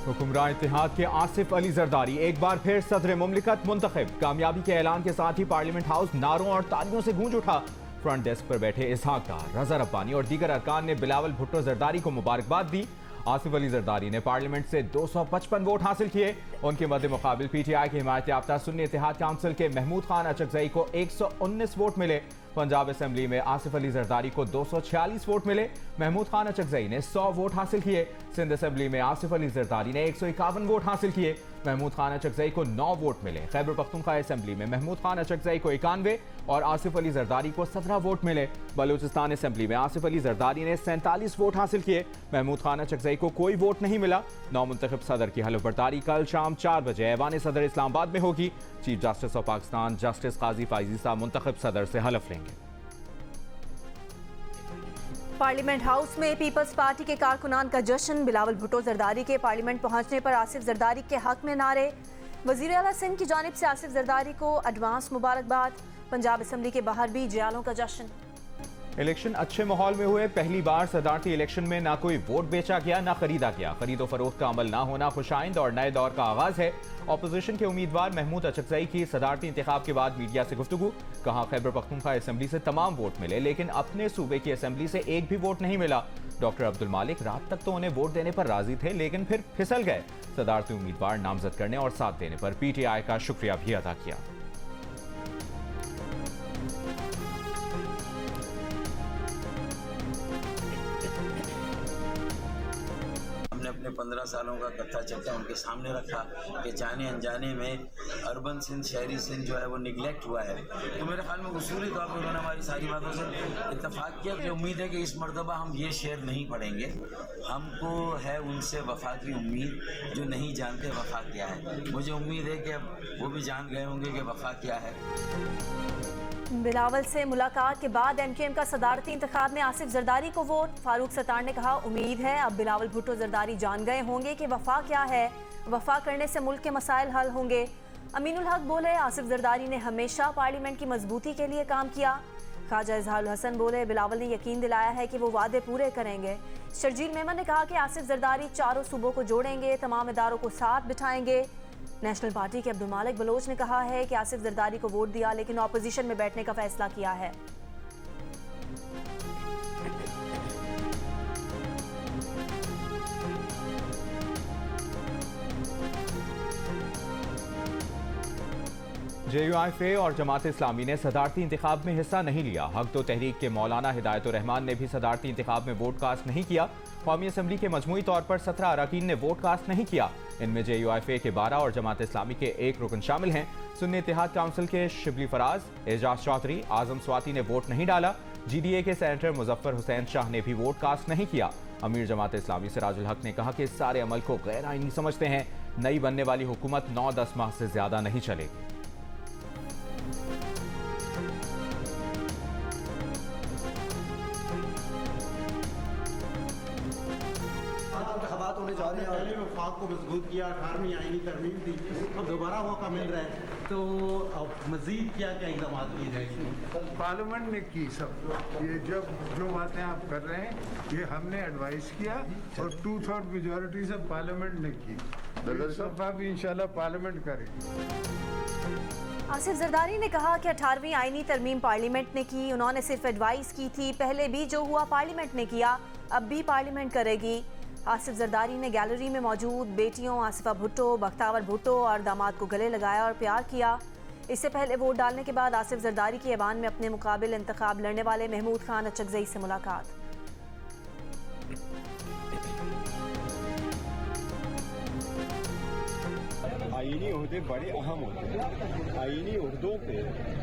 हुक्मरान इत्तेहाद के आसिफ अली जरदारी एक बार फिर सदर मुमलिकत मुंतखब। कामयाबी के ऐलान के साथ ही पार्लियामेंट हाउस नारों और तालियों से गूंज उठा। फ्रंट डेस्क पर बैठे इसहाक डार, रजा रब्बानी और दीगर अरकान ने बिलावल भुट्टो जरदारी को मुबारकबाद दी। आसिफ अली जरदारी ने पार्लियामेंट से 255 वोट हासिल किए। उनके मद्दे मुकाबिल PTI के हिमायत याफ्ता सुन्नी इत्तेहाद काउंसिल के महमूद खान अचकजई को 119 वोट मिले। पंजाब असेंबली में आसिफ अली जरदारी को 246 वोट मिले। महमूद खान अचकजई ने 100 वोट हासिल किए। सिंध असेंबली में आसिफ अली जरदारी ने 151 वोट हासिल किए। महमूद खान अचकजई को 9 वोट मिले। खैबर पख्तूनख्वा असेंबली में महमूद खान अचकजई को 91 और आसिफ अली जरदारी को 17 वोट मिले। बलूचिस्तान असेंबली में आसिफ अली जरदारी ने 47 वोट हासिल किए। महमूद खान अचकजई को कोई वोट नहीं मिला। नौमुंतखब सदर की हलफ बर्दारी कल शाम 4 बजे ऐवान सदर इस्लामाबाद में होगी। Chief justice of Pakistan justice Qazi Faez साहब मुंतखब सदर से हलफ लेंगे। पार्लियामेंट हाउस में पीपल्स पार्टी के कारकुनान का जश्न। बिलावल भुट्टो जरदारी के पार्लियामेंट पहुंचने पर आसिफ जरदारी के हक में नारे। वजीर आला सिंध की जानिब से आसिफ जरदारी को एडवांस मुबारकबाद। पंजाब असेंबली के बाहर भी जियालों का जश्न। इलेक्शन अच्छे माहौल में हुए। पहली बार सदारती इलेक्शन में ना कोई वोट बेचा गया ना खरीदा गया। खरीदो फरोख्त का अमल ना होना खुशाइंद और नए दौर का आगाज है। अपोजिशन के उम्मीदवार महमूद अचकजई की सदारती इंतखाब के बाद मीडिया से गुफ्तगू। कहा खैबर पख्तूनख्वा असेंबली से तमाम वोट मिले लेकिन अपने सूबे की असेंबली से एक भी वोट नहीं मिला। डॉक्टर अब्दुल मालिक रात तक तो उन्हें वोट देने पर राजी थे लेकिन फिर फिसल गए। सदारती उम्मीदवार नामजद करने और साथ देने पर PTI का शुक्रिया भी अदा किया। अपने 15 सालों का कथा चर्चा उनके सामने रखा कि जाने अनजाने में अर्बन सिंध, शहरी सिंध जो है वो निगलेक्ट हुआ है। तो मेरे ख्याल में उसूली तौर पर उन्होंने हमारी सारी बातों से इत्तेफाक किया कि उम्मीद है कि इस मरतबा हम ये शेर नहीं पढ़ेंगे। हमको है उनसे वफा की उम्मीद जो नहीं जानते वफा क्या है। मुझे उम्मीद है कि अब वो भी जान गए होंगे कि वफा क्या है। बिलावल से मुलाकात के बाद MKM का सदारती इंतखाब में आसिफ जरदारी को वोट। फारूक सत्तार ने कहा उम्मीद है अब बिलावल भुट्टो जरदारी जान गए होंगे कि वफा क्या है। वफा करने से मुल्क के मसाइल हल होंगे। अमीनुल हक बोले आसिफ जरदारी ने हमेशा पार्लियामेंट की मजबूती के लिए काम किया। ख्वाजा इजहारुल हसन बोले बिलावल ने यकीन दिलाया है कि वो वादे पूरे करेंगे। शर्जील मेमन ने कहा कि आसिफ जरदारी चारों सूबों को जोड़ेंगे, तमाम इदारों को साथ बिठाएंगे। नेशनल पार्टी के अब्दुल मालिक बलोच ने कहा है कि आसिफ जरदारी को वोट दिया लेकिन ऑपोजिशन में बैठने का फैसला किया है। JUIFA और जमात इस्लामी ने सदारती इंतखाब में हिस्सा नहीं लिया। हक तो तहरीक के मौलाना हिदायतुर रहमान ने भी सदारती इंतखाब में वोट कास्ट नहीं किया। कौमी असम्बली के मजमूई तौर पर 17 अरकान ने वोट कास्ट नहीं किया। इनमें JUIFA के 12 और जमात इस्लामी के 1 रुकन शामिल हैं। सुन्नी इत्तेहाद काउंसिल के शिबली फराज, एजाज चौधरी, आजम स्वाति ने वोट नहीं डाला। GDA के सेनेटर मुजफ्फर हुसैन शाह ने भी वोट कास्ट नहीं किया। अमीर जमात इस्लामी सिराजुल हक ने कहा कि इस सारे अमल को गैर आईनी समझते हैं। नई बनने वाली हुकूमत 9-10 माह से ज्यादा नहीं चलेगी। वफाक को मजबूत किया, 18वीं आईनी तरमीम दी, अब दोबारा मौका मिल रहा है तो अब मजीद क्या क्या इकदाम किए जाएंगे। पार्लियामेंट ने की सब ये जो बातें आप कर रहे हैं ये हमने एडवाइस किया और 2/3 मेजॉरिटी से पार्लियामेंट ने की। इस दफा भी इंशाल्लाह पार्लियामेंट करेगी। आसिफ जरदारी ने कहा कि 18वीं आईनी तरमीम पार्लियामेंट ने की। उन्होंने सिर्फ एडवाइस की थी। पहले भी जो हुआ पार्लियामेंट ने किया, अब भी पार्लियामेंट करेगी। आसिफ जरदारी ने गैलरी में मौजूद बेटियों आसिफा भुट्टो, बख्तावर भुट्टो और दामाद को गले लगाया और प्यार किया। इससे पहले वोट डालने के बाद आसिफ जरदारी की ऐवान में अपने मुकाबिल इंतखाब लड़ने वाले महमूद खान अचकजई से मुलाकात। आईनी ओहदे बड़े अहम होते हैं। आईनी ओहदों पे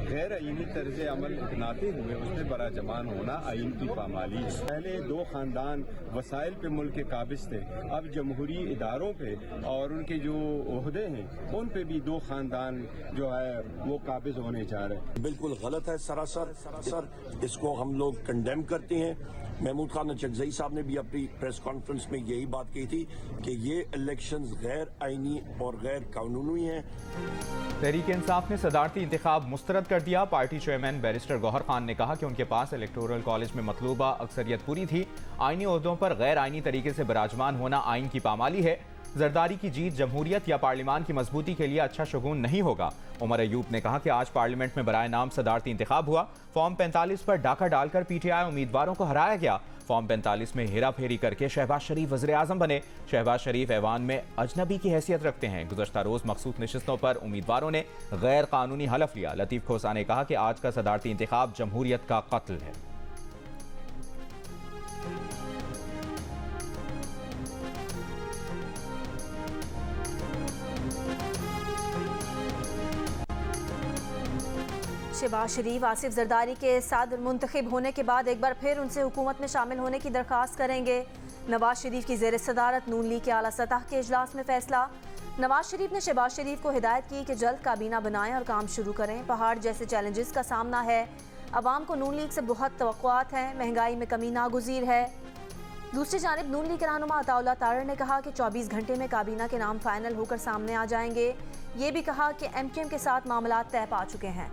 गैर आईनी तर्ज अमल अपनाते हुए उसमें बरा जमान होना आइन की पामाली। पहले 2 खानदान वसाइल पे मुल्क के काबिज थे, अब जमहूरी इदारों पे और उनके जो ओहदे हैं उन पे भी 2 खानदान जो है वो काबिज होने जा रहे हैं। बिल्कुल गलत है, सरासर इसको हम लोग कंडेम करते हैं। महमूद खान अचकजई साहब ने भी अपनी प्रेस कॉन्फ्रेंस में यही बात कही थी कि ये इलेक्शंस गैर आईनी और गैर कानूनी हैं। तहरीक इंसाफ ने सदारती इंतखाब मुस्तरद कर दिया। Party chairman barrister Gauhar Khan ने कहा कि उनके पास इलेक्टोरल कॉलेज में मतलूबा अक्सरियत पूरी थी। आईनी ओहदों पर गैर आईनी तरीके से बराजमान होना आइन की पामाली है। जरदारी की जीत जमहूरियत या पार्लिमान की मजबूती के लिए अच्छा शगुन नहीं होगा। उमर अयूब ने कहा कि आज पार्लियामेंट में बराए नाम सदारती इंतखाब हुआ। फॉर्म 45 पर डाका डालकर पीटीआई उम्मीदवारों को हराया गया। फॉर्म 45 में हेरा फेरी करके शहबाज शरीफ वज़ीर आज़म बने। शहबाज शरीफ ऐवान में अजनबी की हैसियत रखते हैं। गुज़श्ता रोज़ मखसूस नशिस्तों पर उम्मीदवारों ने गैर कानूनी हलफ लिया। लतीफ़ खोसा ने कहा कि आज का सदारती इंतखाब जमहूरियत का कत्ल है। शहबाज शरीफ आसिफ जरदारी के सदर मुंतखब होने के बाद एक बार फिर उनसे हुकूमत में शामिल होने की दरख्वास्त करेंगे। नवाज शरीफ की ज़ेर सदारत नून लीग के आला सतह के इजलास में फैसला। नवाज शरीफ ने शहबाज शरीफ को हिदायत की कि जल्द काबीना बनाएं और काम शुरू करें। पहाड़ जैसे चैलेंजेस का सामना है। अवाम को नून लीग से बहुत तवक्कुआत हैं। महंगाई में कमी नागुज़ीर है। दूसरी जानिब नून लीग के रहनुमा अताउल्लाह तारड़ ने कहा कि 24 घंटे में काबीना के नाम फाइनल होकर सामने आ जाएंगे। ये भी कहा कि MKM के साथ मामला तय पा चुके हैं।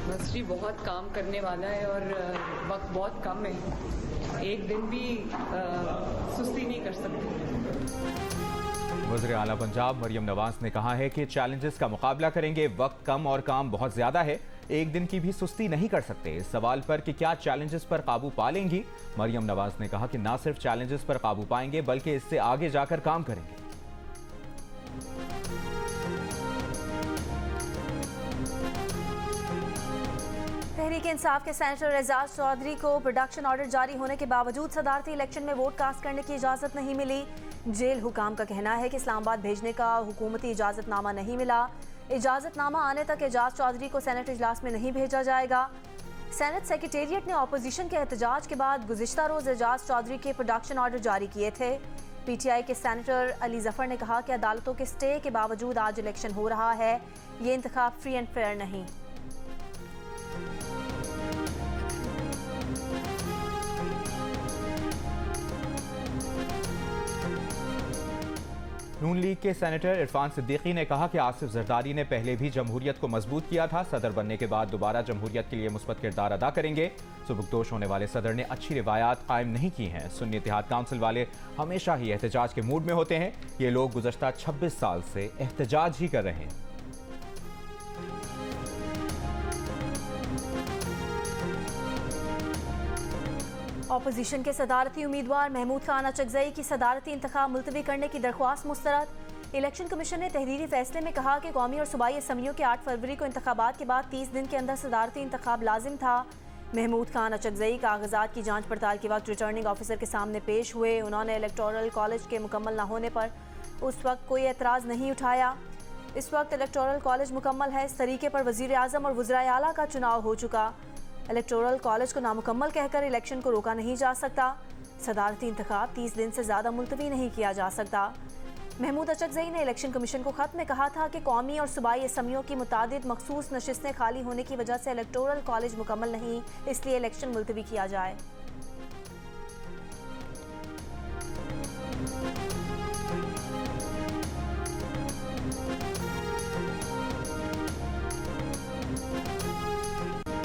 मिनिस्ट्री बहुत काम करने वाला है और वक्त बहुत कम है। एक दिन भी सुस्ती नहीं कर सकते। वज़ीर आला पंजाब मरियम नवाज ने कहा है कि चैलेंजेस का मुकाबला करेंगे। वक्त कम और काम बहुत ज्यादा है। एक दिन की भी सुस्ती नहीं कर सकते। इस सवाल पर कि क्या चैलेंजेस पर काबू पा लेंगी, मरियम नवाज ने कहा कि ना सिर्फ चैलेंजेस पर काबू पाएंगे बल्कि इससे आगे जाकर काम करेंगे। तहरीक इंसाफ के सेनेटर एजाज चौधरी को प्रोडक्शन ऑर्डर जारी होने के बावजूद सदारती इलेक्शन में वोट कास्ट करने की इजाज़त नहीं मिली। जेल हुकाम का कहना है कि इस्लामाबाद भेजने का हुकूमती इजाज़तनामा नहीं मिला। इजाज़तनामा आने तक एजाज चौधरी को सेनेट इजलास में नहीं भेजा जाएगा। सेनेट सेक्रेटेरिएट ने अपोजिशन के एहतजाज के बाद गुज़िश्ता रोज़ एजाज चौधरी के प्रोडक्शन ऑर्डर जारी किए थे। PTI के सेनेटर अली जफर ने कहा कि अदालतों के स्टे के बावजूद आज इलेक्शन हो रहा है। ये इंतखाब फ्री एंड फेयर नहीं। नून लीग के सेनेटर इरफान सिद्दीकी ने कहा कि आसिफ जरदारी ने पहले भी जमहूरियत को मजबूत किया था। सदर बनने के बाद दोबारा जमहूरियत के लिए मुस्बत किरदार अदा करेंगे। सुबुकदोश होने वाले सदर ने अच्छी रिवायात कायम नहीं की हैं। सुन्नी इत्तेहाद काउंसिल वाले हमेशा ही एहतजाज के मूड में होते हैं। ये लोग गुज़श्ता 26 साल से एहतजाज ही कर रहे हैं। अपोजिशन के सदारती उम्मीदवार महमूद खान अचकजई की सदारती इंतखाब मुलतवी करने की दरख्वास्त मुस्तरद। इलेक्शन कमीशन ने तहरीरी फैसले में कहा कि कौमी और सूबाई असम्बलियों के 8 फरवरी को इंतखाबात के बाद 30 दिन के अंदर सदारती इंतखाब लाजिम था। महमूद खान अचकजई कागजात की जांच पड़ताल के वक्त रिटर्निंग ऑफिसर के सामने पेश हुए। उन्होंने इलेक्टोरल कॉलेज के मुकम्मल न होने पर उस वक्त कोई एतराज़ नहीं उठाया। इस वक्त इलेक्टोरल कॉलेज मुकम्मल है। इस तरीके पर वज़ीर आज़म और वज़राए आला का चुनाव हो चुका। इलेक्टोरल कॉलेज को नामुकम्मल कहकर इलेक्शन को रोका नहीं जा सकता। सदारती इंतखाब 30 दिन से ज़्यादा मुलतवी नहीं किया जा सकता। महमूद अचकजई ने इलेक्शन कमीशन को खत में कहा था कि कौमी और सूबाई असम्बलियों की मुतादिद मखसूस नशिस्तें खाली होने की वजह से इलेक्टोरल कॉलेज मुकम्मल नहीं, इसलिए इलेक्शन मुलतवी किया जाए।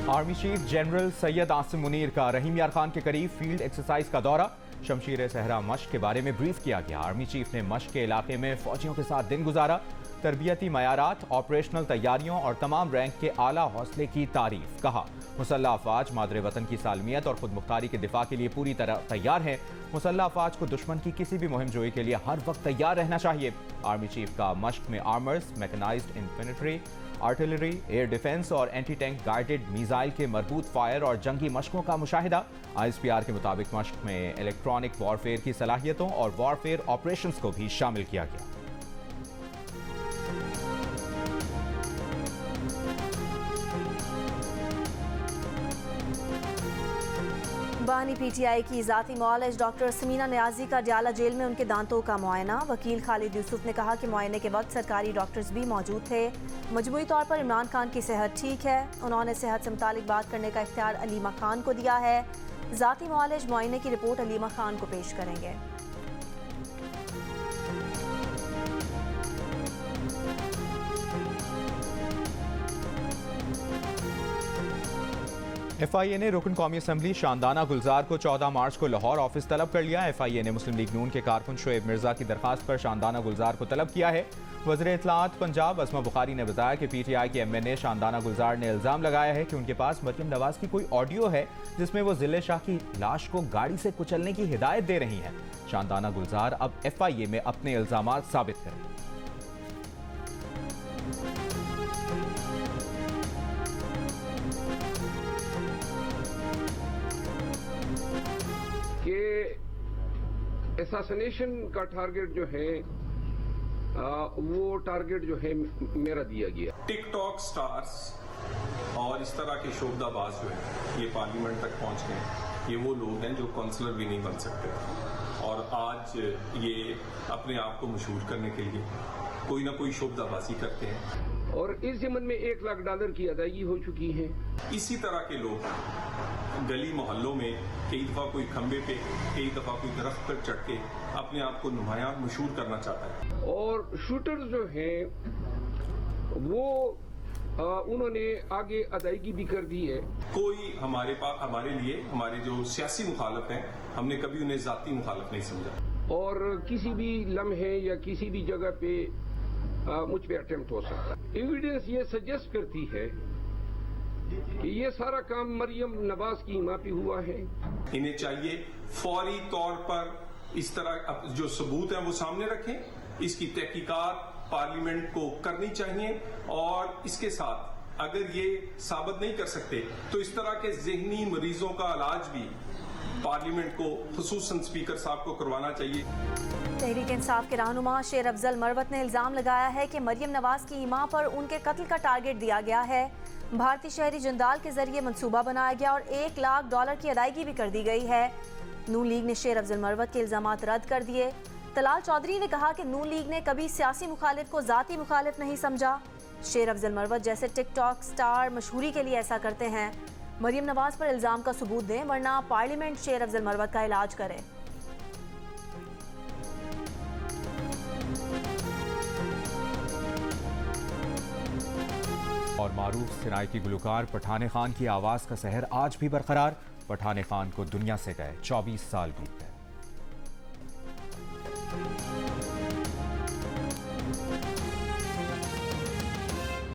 Army chief general Syed Asim Munir का रहीम यार खान के करीब फील्ड एक्सरसाइज का दौरा। शमशीर सहरा मश्क के बारे में ब्रीफ किया गया। आर्मी चीफ ने मश्क के इलाके में फौजियों के साथ दिन गुजारा। तरबियती मयारात, ऑपरेशनल तैयारियों और तमाम रैंक के आला हौसले की तारीफ। कहा मुसल्लह अफवाज मादरे वतन की सालमियत और खुद मुख्तारी के दिफा के लिए पूरी तरह तैयार हैं। मुसल्लह अफवाज को दुश्मन की किसी भी मुहिम जोई के लिए हर वक्त तैयार रहना चाहिए। आर्मी चीफ का मश्क में armours, mechanized infantry, artillery, air defence और एंटी टैंक गाइडेड मिसाइल के मरबूत फायर और जंगी मशकों का मुशाहिदा। ISPR के मुताबिक मश्क में इलेक्ट्रॉनिक वॉरफेयर की सलाहियतों और वॉरफेयर ऑपरेशंस को भी शामिल किया गया। बानी PTI की ज़ाती मौलज डॉक्टर समीना नियाजी का डियाला जेल में उनके दांतों का मुआयना। वकील खालिद यूसुफ ने कहा कि मुआयने के वक्त सरकारी डॉक्टर्स भी मौजूद थे। मजमूई तौर पर इमरान खान की सेहत ठीक है। उन्होंने सेहत से मुतालिक बात करने का इख्तियार अलीमा खान को दिया है। ज़ाती मौलज मुआयने की रिपोर्ट अलीमा खान को पेश करेंगे। FIA ने रुकन कौमी असम्बली शानदाना गुलजार को 14 मार्च को लाहौर ऑफिस तलब कर लिया। FIA ने मुस्लिम लीग नून के कारकुन शोएब मिर्जा की दरखास्त पर शानदाना गुलजार को तलब किया है। वज़ीर इत्तलाआत पंजाब असमा बुखारी ने बताया कि PTI के MNA शानदाना गुलजार ने इल्ज़ाम लगाया है कि उनके पास मरियम नवाज की कोई ऑडियो है जिसमें वो ज़िले शाह की लाश को गाड़ी से कुचलने की हिदायत दे रही हैं। शानदाना गुलजार अब FIA में अपने इल्ज़ामात साबित करें। कि असैसिनेशन का टारगेट जो है वो टारगेट जो है मेरा दिया गया। टिकटॉक स्टार्स और इस तरह के शोबदाबाज जो है ये पार्लियामेंट तक पहुंच गए। ये वो लोग हैं जो काउंसलर भी नहीं बन सकते और आज ये अपने आप को मशहूर करने के लिए कोई ना कोई शोबदाबाजी करते हैं और इस ज़मन में $1 लाख की अदायगी हो चुकी है। इसी तरह के लोग गली मोहल्लों में कई दफ़ा कोई खंबे पे, कई दफ़ा कोई दरख्त पर चढ़ के अपने आप को नुमायां मशहूर करना चाहता है। और शूटर जो हैं वो उन्होंने आगे अदायगी भी कर दी है। कोई हमारे लिए हमारे जो सियासी मुखालफ हैं हमने कभी उन्हें जाती मुखालफ नहीं समझा और किसी भी लम्हे या किसी भी जगह पे मुझ पे अटेम्प्ट हो सकता है। एविडेंस ये सजेस्ट करती है कि ये सारा काम मरियम नवाज की हिमा पे हुआ है। इन्हें चाहिए फौरी तौर पर इस तरह जो सबूत है वो सामने रखें। इसकी तहकीकात पार्लियामेंट को करनी चाहिए और इसके साथ अगर ये साबित नहीं कर सकते तो इस तरह के ज़हनी मरीजों का इलाज भी पार्लियामेंट को खुसूसन स्पीकर साहब को करवाना चाहिए। तहरीक इंसाफ के रहनुमा शेर अफजल मरवत ने इल्ज़ाम लगाया है कि मरियम नवाज की इमां पर उनके कत्ल का टारगेट दिया गया है। भारतीय शहरी जंदाल के जरिए मंसूबा बनाया गया और $1 लाख की अदायगी भी कर दी गई है। नून लीग ने शेर अफजल मरवत के इल्ज़ामात रद्द कर दिए। तलाल चौधरी ने कहा कि नून लीग ने कभी सियासी मुखालिफ को ज़ाती मुखालिफ नहीं समझा। शेर अफजल मरवत जैसे टिकटॉक स्टार मशहूरी के लिए ऐसा करते हैं। मरियम नवाज पर इल्ज़ाम का सबूत दें वरना पार्लियामेंट शेर अफजल मरवत का इलाज करे। और मारूफ सिनाई गुलकार पठान खान की आवाज़ का सहर आज भी बरकरार। पठान खान को दुनिया से गए 24 साल बीत गए।